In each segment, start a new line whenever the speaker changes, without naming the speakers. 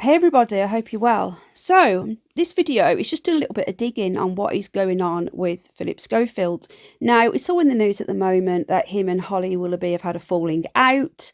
Hey everybody, I hope you're well. So, this video is just a little bit of digging on what is going on with Phillip Schofield. Now, it's all in the news at the moment that him and Holly Willoughby have had a falling out.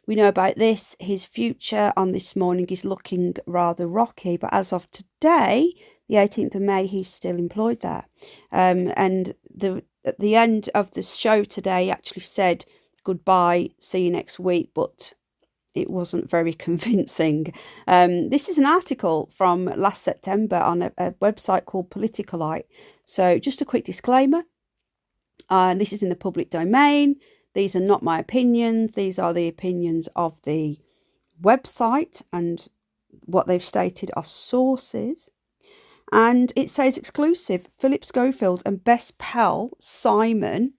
We know about this. His future on This Morning is looking rather rocky, but as of today, the 18th of May, he's still employed there. And at the end of the show today, he actually said goodbye, see you next week, but it wasn't very convincing. This is an article from last September on a website called Politicalite. So just a quick disclaimer. This is in the public domain. These are not my opinions. These are the opinions of the website, and what they've stated are sources. And it says exclusive, Phillip Schofield and best pal Simon,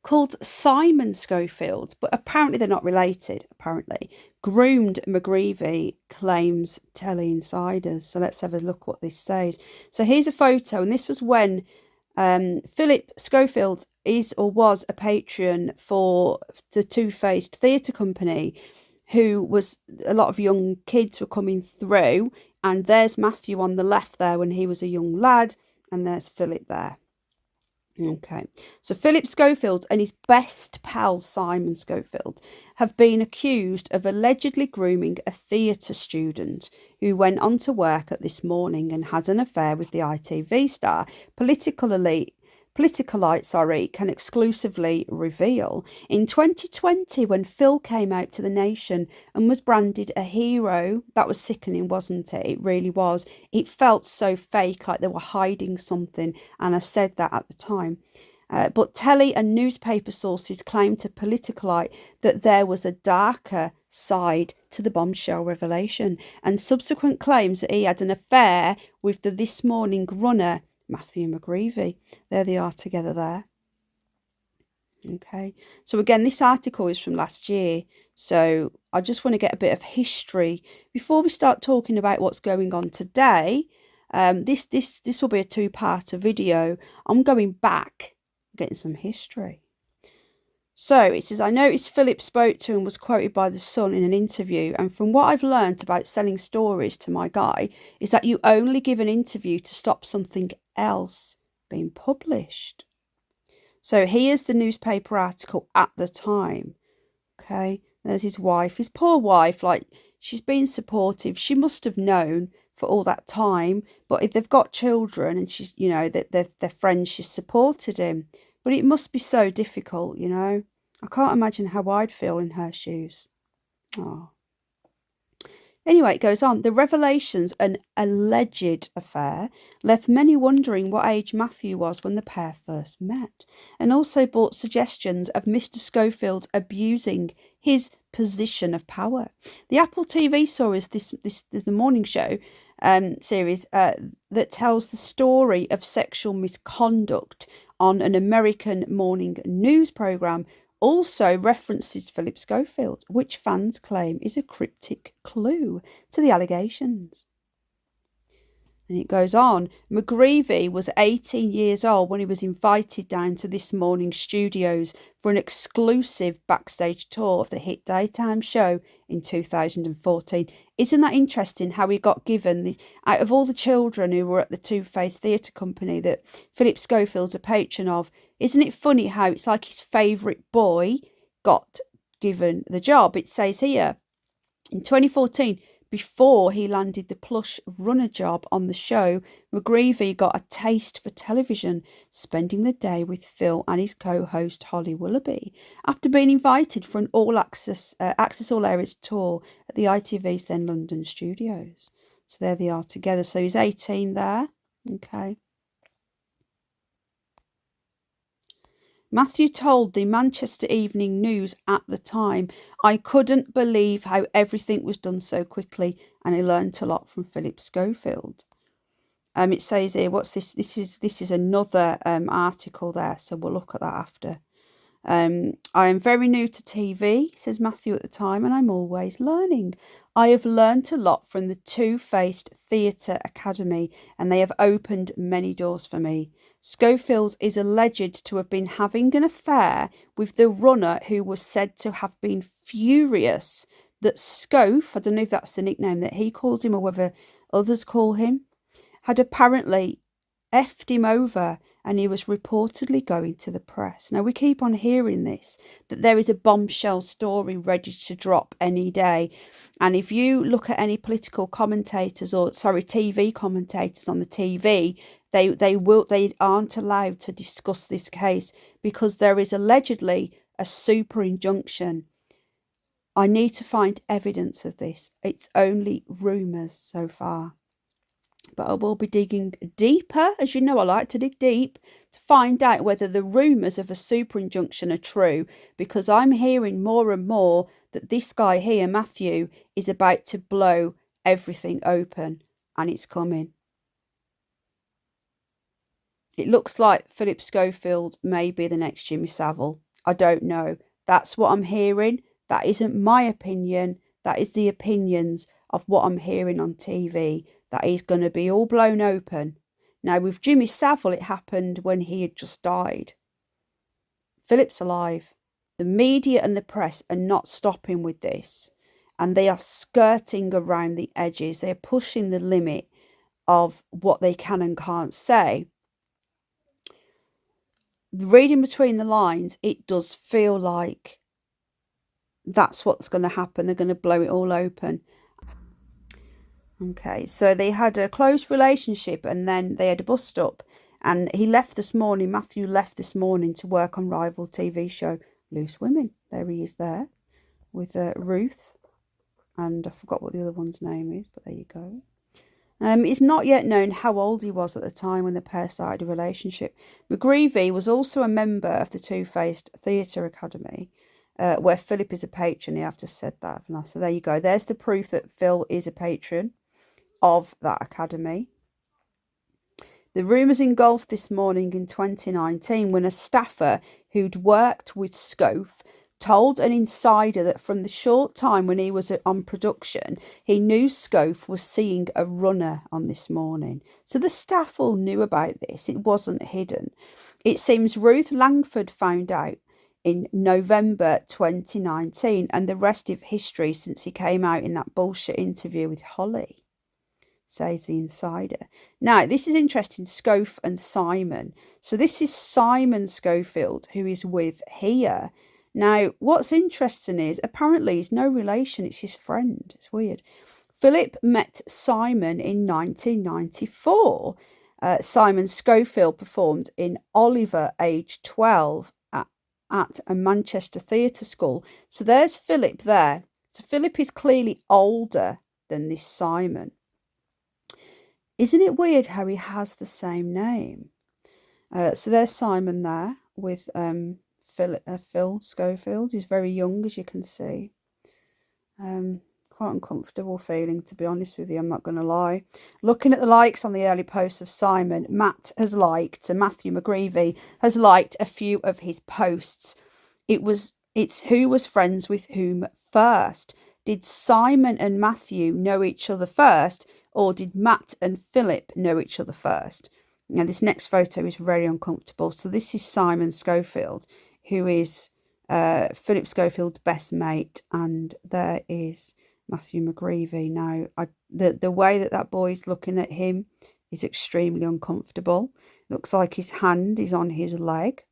called Simon Schofield, but apparently they're not related, apparently. Groomed McGreevy, claims telly insiders. So let's have a look what this says. So here's a photo, and this was when Phillip Schofield is or was a patron for the Two-Faced Theatre Company, who was, a lot of young kids were coming through, and there's Matthew on the left there when he was a young lad, and there's Phillip there. Okay, so Phillip Schofield and his best pal Simon Schofield have been accused of allegedly grooming a theatre student who went on to work at This Morning and had an affair with the ITV star. Politicalite, can exclusively reveal. In 2020, when Phil came out to the nation and was branded a hero, that was sickening, wasn't it? It really was. It felt so fake, like they were hiding something, and I said that at the time. But telly and newspaper sources claimed to Politicalite that there was a darker side to the bombshell revelation, and subsequent claims that he had an affair with the This Morning runner, Matthew McGreevy. There they are together there. Okay, so again, this article is from last year, so I just want to get a bit of history before we start talking about what's going on today. This will be a two-parter video. I'm going back, getting some history. So it says, I noticed Phillip spoke to and was quoted by The Sun in an interview, and from what I've learned about selling stories to my guy is that you only give an interview to stop something else being published. So here's the newspaper article at the time. Okay, there's his wife, his poor wife, like, she's been supportive. She must have known for all that time, but if they've got children and she's, you know, that they're friends, she's supported him. But it must be so difficult, you know. I can't imagine how I'd feel in her shoes. Oh. Anyway, it goes on. The revelations, an alleged affair, left many wondering what age Matthew was when the pair first met, and also brought suggestions of Mr. Schofield abusing his position of power. The Apple TV series, this the morning show series that tells the story of sexual misconduct on an American morning news program, also references Phillip Schofield, which fans claim is a cryptic clue to the allegations. And it goes on. McGreevy was 18 years old when he was invited down to This Morning studios for an exclusive backstage tour of the hit daytime show in 2014. Isn't that interesting how he got given, out of all the children who were at the Two-Faced Theatre Company that Phillip Schofield's a patron of, isn't it funny how it's like his favourite boy got given the job? It says here, in 2014, before he landed the plush runner job on the show, McGreevy got a taste for television, spending the day with Phil and his co-host Holly Willoughby, after being invited for an all-access All Areas tour at the ITV's then London studios. So there they are together. So he's 18 there. Okay. Matthew told the Manchester Evening News at the time, I couldn't believe how everything was done so quickly, and I learnt a lot from Phillip Schofield. It says here, what's this? This is another article there, so we'll look at that after. I am very new to TV, says Matthew at the time, and I'm always learning. I have learnt a lot from the Two-Faced Theatre Academy, and they have opened many doors for me. Schofield is alleged to have been having an affair with the runner who was said to have been furious that Scof, I don't know if that's the nickname that he calls him or whether others call him, had apparently effed him over, and he was reportedly going to the press. Now, we keep on hearing this, that there is a bombshell story ready to drop any day. And if you look at any political commentators, or sorry, TV commentators on the TV, they aren't allowed to discuss this case because there is allegedly a super injunction. I need to find evidence of this. It's only rumours so far. But I will be digging deeper. As you know, I like to dig deep to find out whether the rumours of a super injunction are true, because I'm hearing more and more that this guy here, Matthew, is about to blow everything open, and it's coming. It looks like Phillip Schofield may be the next Jimmy Savile. I don't know. That's what I'm hearing. That isn't my opinion. That is the opinions of what I'm hearing on TV. That he's going to be all blown open. Now, with Jimmy Savile, it happened when he had just died. Philip's alive. The media and the press are not stopping with this. And they are skirting around the edges. They are pushing the limit of what they can and can't say. Reading between the lines, it does feel like that's what's going to happen. They're going to blow it all open. Okay, so they had a close relationship, and then they had a bust up, and he left this morning. Matthew left this morning to work on rival TV show Loose Women. There he is there with Ruth, and I forgot what the other one's name is, but there you go. It's not yet known how old he was at the time when the pair started a relationship. McGreevy was also a member of the Two-Faced Theatre Academy, where Philip is a patron. I've just said that. So there you go. There's the proof that Phil is a patron of that academy. The rumours engulfed this morning in 2019 when a staffer who'd worked with Scof told an insider that from the short time when he was on production, he knew Scof was seeing a runner on this morning. So the staff all knew about this. It wasn't hidden. It seems Ruth Langford found out in November 2019, and the rest of history since he came out in that bullshit interview with Holly, says the insider. Now, this is interesting, Scof and Simon. So this is Simon Schofield, who is with here. Now, what's interesting is apparently he's no relation. It's his friend. It's weird. Philip met Simon in 1994. Simon Schofield performed in Oliver, age 12, at a Manchester theatre school. So there's Philip there. So Philip is clearly older than this Simon. Isn't it weird how he has the same name? So there's Simon there with Phil Schofield. He's very young, as you can see. Quite uncomfortable feeling, to be honest with you. I'm not going to lie. Looking at the likes on the early posts of Simon, Matthew McGreevy has liked a few of his posts. It's who was friends with whom first. Did Simon and Matthew know each other first, or did Matt and Philip know each other first? Now, this next photo is very uncomfortable. So this is Simon Schofield, who is Philip Schofield's best mate, and there is Matthew McGreevy. Now, the way that boy's looking at him is extremely uncomfortable. Looks like his hand is on his leg.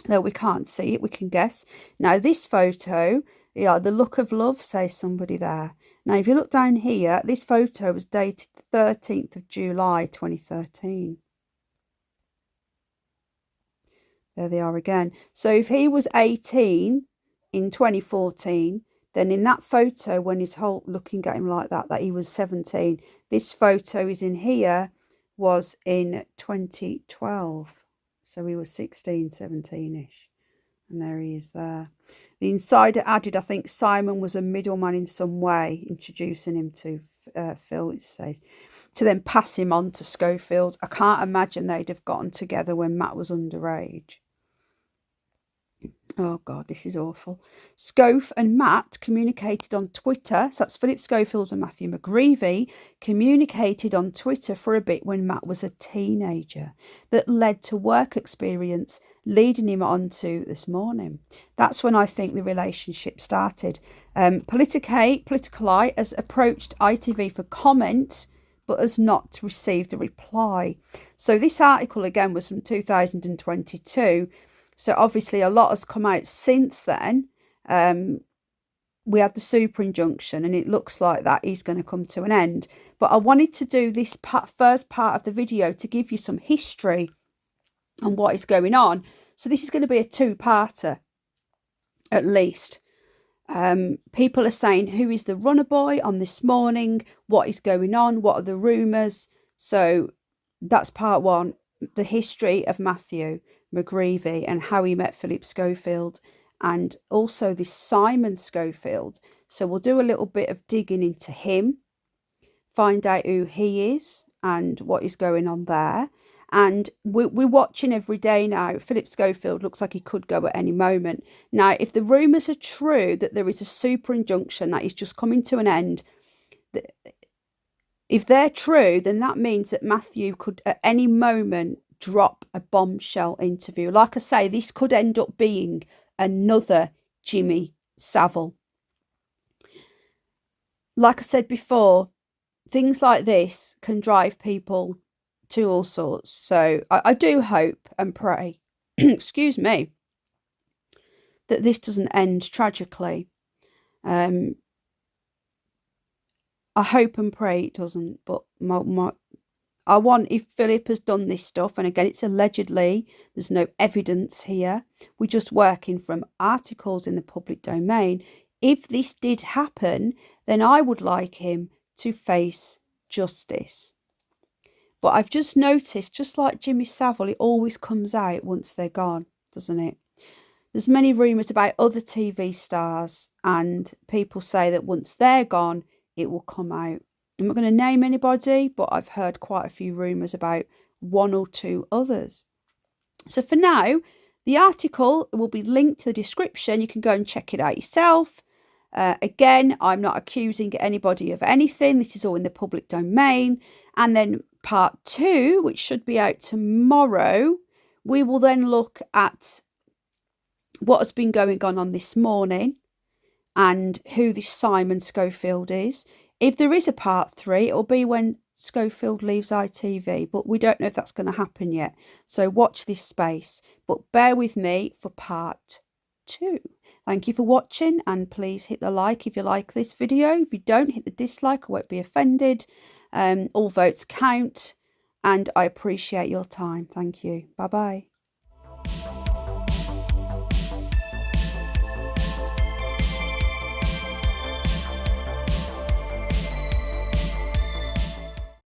Though we can't see it, we can guess. Now, this photo, the look of love, says somebody there. Now, if you look down here, this photo was dated the 13th of July, 2013. There they are again. So if he was 18 in 2014, then in that photo, when he's looking at him like that he was 17. This photo is in here, was in 2012. So he was 16, 17-ish. And there he is there. The insider added, I think Simon was a middleman in some way, introducing him to Phil, it says, to then pass him on to Schofield. I can't imagine they'd have gotten together when Matt was underage. Oh God, this is awful. Scof and Matt communicated on Twitter. So that's Phillip Schofield and Matthew McGreevy communicated on Twitter for a bit when Matt was a teenager. That led to work experience leading him on to this morning. That's when I think the relationship started. Politicalite has approached ITV for comment, but has not received a reply. So this article again was from 2022. So obviously a lot has come out since then. We had the super injunction and it looks like that is going to come to an end. But I wanted to do this first part of the video to give you some history on what is going on. So this is going to be a two-parter at least. People are saying, who is the runner boy on this morning? What is going on? What are the rumours? So that's part one, the history of Matthew McGreevy and how he met Phillip Schofield, and also this Simon Schofield. So we'll do a little bit of digging into him, find out who he is and what is going on there. And we're watching every day now. Phillip Schofield looks like he could go at any moment. Now, if the rumours are true that there is a super injunction that is just coming to an end, if they're true, then that means that Matthew could at any moment drop a bombshell interview. Like I say, this could end up being another Jimmy Savile. Like I said before, things like this can drive people to all sorts. So I do hope and pray, excuse me, that this doesn't end tragically. I hope and pray it doesn't, but I want, if Phillip has done this stuff, and again, it's allegedly, there's no evidence here, we're just working from articles in the public domain. If this did happen, then I would like him to face justice. But I've just noticed, just like Jimmy Savile, it always comes out once they're gone, doesn't it? There's many rumours about other TV stars, and people say that once they're gone, it will come out. I'm not going to name anybody, but I've heard quite a few rumours about one or two others. So for now, the article will be linked to the description. You can go and check it out yourself. Again, I'm not accusing anybody of anything. This is all in the public domain. And then part two, which should be out tomorrow, we will then look at what has been going on this morning and who this Simon Schofield is. If there is a part three, it'll be when Schofield leaves ITV, but we don't know if that's going to happen yet. So watch this space, but bear with me for part two. Thank you for watching, and please hit the like if you like this video. If you don't, hit the dislike, I won't be offended. All votes count, and I appreciate your time. Thank you. Bye-bye.